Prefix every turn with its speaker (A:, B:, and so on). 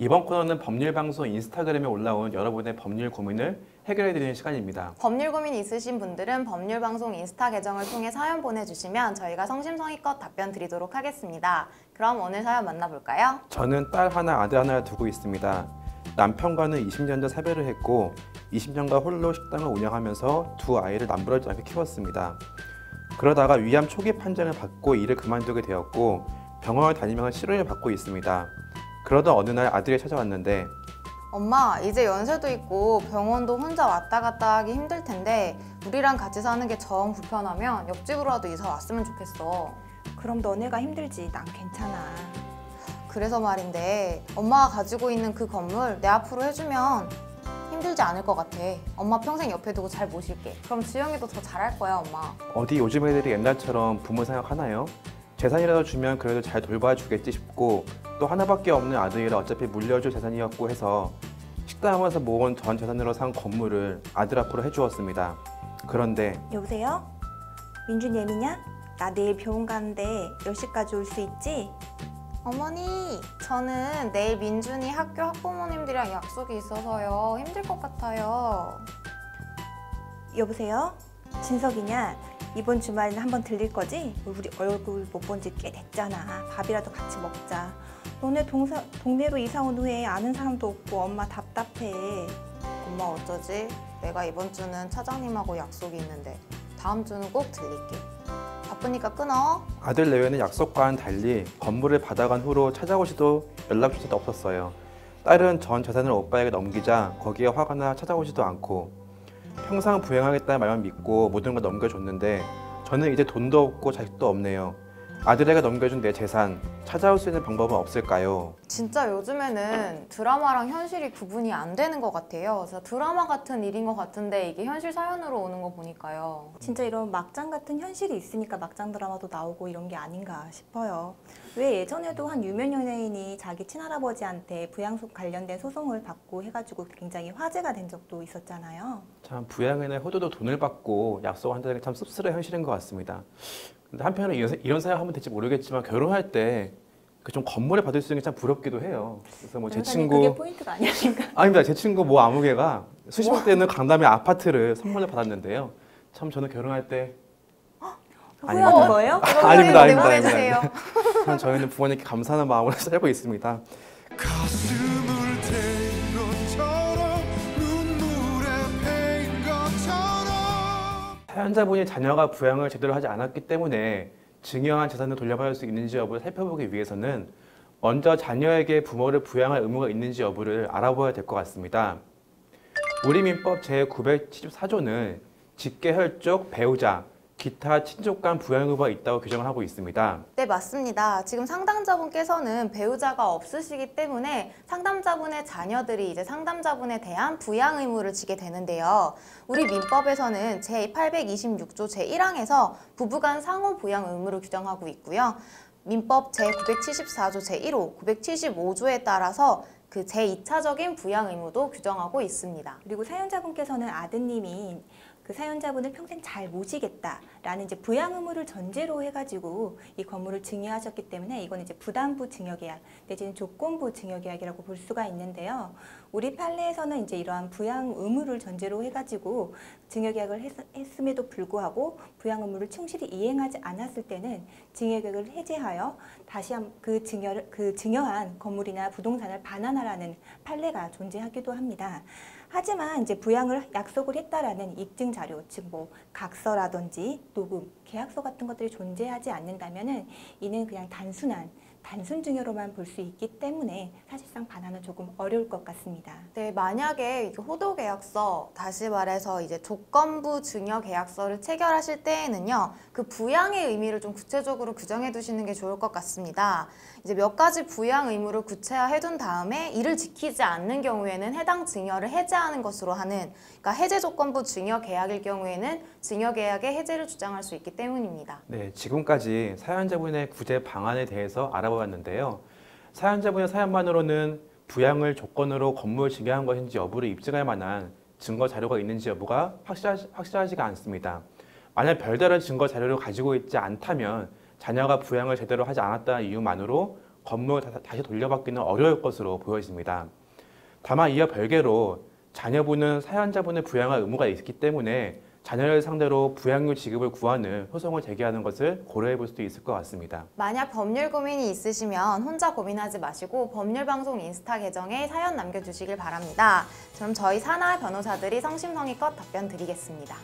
A: 이번 코너는 법률방송 인스타그램에 올라온 여러분의 법률 고민을 해결해드리는 시간입니다.
B: 법률 고민이 있으신 분들은 법률방송 인스타 계정을 통해 사연 보내주시면 저희가 성심성의껏 답변 드리도록 하겠습니다. 그럼 오늘 사연 만나볼까요?
A: 저는 딸 하나, 아들 하나를 두고 있습니다. 남편과는 20년 전 사별을 했고 20년간 홀로 식당을 운영하면서 두 아이를 남부러지지 않게 키웠습니다. 그러다가 위암 초기 판정을 받고 일을 그만두게 되었고 병원을 다니면서 치료를 받고 있습니다. 그러던 어느 날 아들이 찾아왔는데
B: 엄마, 이제 연세도 있고 병원도 혼자 왔다 갔다 하기 힘들 텐데 우리랑 같이 사는 게 정 불편하면 옆집으로라도 이사 왔으면 좋겠어.
C: 그럼 너네가 힘들지, 난 괜찮아.
B: 그래서 말인데 엄마가 가지고 있는 그 건물 내 앞으로 해주면 힘들지 않을 것 같아. 엄마 평생 옆에 두고 잘 모실게. 그럼 지영이도 더 잘할 거야, 엄마.
A: 어디 요즘 애들이 옛날처럼 부모 생각하나요? 재산이라도 주면 그래도 잘 돌봐주겠지 싶고 또 하나밖에 없는 아들이라 어차피 물려줄 재산이었고 해서 식당하면서 모은 전 재산으로 산 건물을 아들 앞으로 해주었습니다. 그런데
C: 여보세요? 민준 예미냐? 나 내일 병원 가는데 10시까지 올 수 있지?
B: 어머니, 저는 내일 민준이 학교 학부모님들이랑 약속이 있어서요. 힘들 것 같아요.
C: 여보세요? 진석이냐? 이번 주말에는 한번 들릴 거지? 우리 얼굴 못 본 지 꽤 됐잖아. 밥이라도 같이 먹자. 너네 동네로 이사 온 후에 아는 사람도 없고 엄마 답답해.
B: 엄마 어쩌지? 내가 이번 주는 차장님하고 약속이 있는데 다음 주는 꼭 들릴게. 바쁘니까 끊어.
A: 아들 내외는 약속과는 달리 건물을 받아간 후로 찾아오지도 연락조차도 없었어요. 딸은 전 재산을 오빠에게 넘기자 거기에 화가 나 찾아오지도 않고 평생 부양하겠다는 말만 믿고 모든 걸 넘겨줬는데 저는 이제 돈도 없고 자식도 없네요. 아들에게 넘겨준 내 재산 찾아올 수 있는 방법은 없을까요?
B: 진짜 요즘에는 드라마랑 현실이 구분이 안 되는 것 같아요. 진짜 드라마 같은 일인 것 같은데 이게 현실 사연으로 오는 거 보니까요.
C: 진짜 이런 막장 같은 현실이 있으니까 막장 드라마도 나오고 이런 게 아닌가 싶어요. 왜 예전에도 한 유명 연예인이 자기 친할아버지한테 부양소 관련된 소송을 받고 해가지고 굉장히 화제가 된 적도 있었잖아요.
A: 참 부양에는 호도도 돈을 받고 약속한다는 게 참 씁쓸한 현실인 것 같습니다. 근데 한편으로 이런 사연 하면 될지 모르겠지만 결혼할 때 그 좀 건물을 받을 수 있는 게 참 부럽기도 해요. 그래서 뭐 제 친구
C: 그게 포인트가 아니니까.
A: 아닙니다. 제 친구 뭐 아무개가 수십억 대는 강남의 아파트를 선물로 받았는데요. 참 저는 결혼할 때
C: 후회하는 거예요?
A: 아닙니다.
B: 내보내주세요.
A: 참 저희는 부모님께 감사하는 마음으로 살고 있습니다.
D: 가슴을 태인 것처럼 눈물에 패인 것처럼
A: 사연자분이 자녀가 부양을 제대로 하지 않았기 때문에 증여한 재산을 돌려받을 수 있는지 여부를 살펴보기 위해서는 먼저 자녀에게 부모를 부양할 의무가 있는지 여부를 알아봐야 될 것 같습니다. 우리 민법 제974조는 직계 혈족, 배우자, 기타 친족 간 부양 의무가 있다고 규정을 하고 있습니다.
B: 네, 맞습니다. 지금 상담자분께서는 배우자가 없으시기 때문에 상담자분의 자녀들이 이제 상담자분에 대한 부양 의무를 지게 되는데요. 우리 민법에서는 제826조 제1항에서 부부간 상호 부양 의무를 규정하고 있고요. 민법 제974조 제1호, 975조에 따라서 그 제2차적인 부양 의무도 규정하고 있습니다.
C: 그리고 사연자분께서는 아드님이 그 사연자분을 평생 잘 모시겠다라는 이제 부양 의무를 전제로 해가지고 이 건물을 증여하셨기 때문에 이건 이제 부담부 증여계약 내지는 조건부 증여계약이라고 볼 수가 있는데요. 우리 판례에서는 이제 이러한 부양 의무를 전제로 해가지고 증여계약을 했음에도 불구하고 부양 의무를 충실히 이행하지 않았을 때는 증여계약을 해제하여 다시 그 증여한 건물이나 부동산을 반환하라는 판례가 존재하기도 합니다. 하지만 이제 부양을 약속을 했다라는 입증 자료, 즉 뭐 각서라든지 녹음, 계약서 같은 것들이 존재하지 않는다면은 이는 그냥 단순 증여로만 볼 수 있기 때문에 사실상 반환은 조금 어려울 것 같습니다.
B: 네, 만약에 호도 계약서, 다시 말해서 이제 조건부 증여 계약서를 체결하실 때에는요, 그 부양의 의미를 좀 구체적으로 규정해 두시는 게 좋을 것 같습니다. 이제 몇 가지 부양 의무를 구체화해 둔 다음에 이를 지키지 않는 경우에는 해당 증여를 해제하는 것으로 하는, 그러니까 해제 조건부 증여 계약일 경우에는 증여 계약의 해제를 주장할 수 있기 때문입니다.
A: 네, 지금까지 사연자분의 구제 방안에 대해서 알아보았는데요. 사연자분의 사연만으로는 부양을 조건으로 건물을 증여한 것인지 여부를 입증할 만한 증거 자료가 있는지 여부가 확실하지가 않습니다. 만약 별다른 증거 자료를 가지고 있지 않다면 자녀가 부양을 제대로 하지 않았다는 이유만으로 건물을 다시 돌려받기는 어려울 것으로 보여집니다. 다만 이와 별개로 자녀분은 사연자분을 부양할 의무가 있기 때문에 자녀를 상대로 부양료 지급을 구하는 소송을 제기하는 것을 고려해 볼 수도 있을 것 같습니다.
B: 만약 법률 고민이 있으시면 혼자 고민하지 마시고 법률방송 인스타 계정에 사연 남겨주시길 바랍니다. 그럼 저희 사나 변호사들이 성심성의껏 답변 드리겠습니다.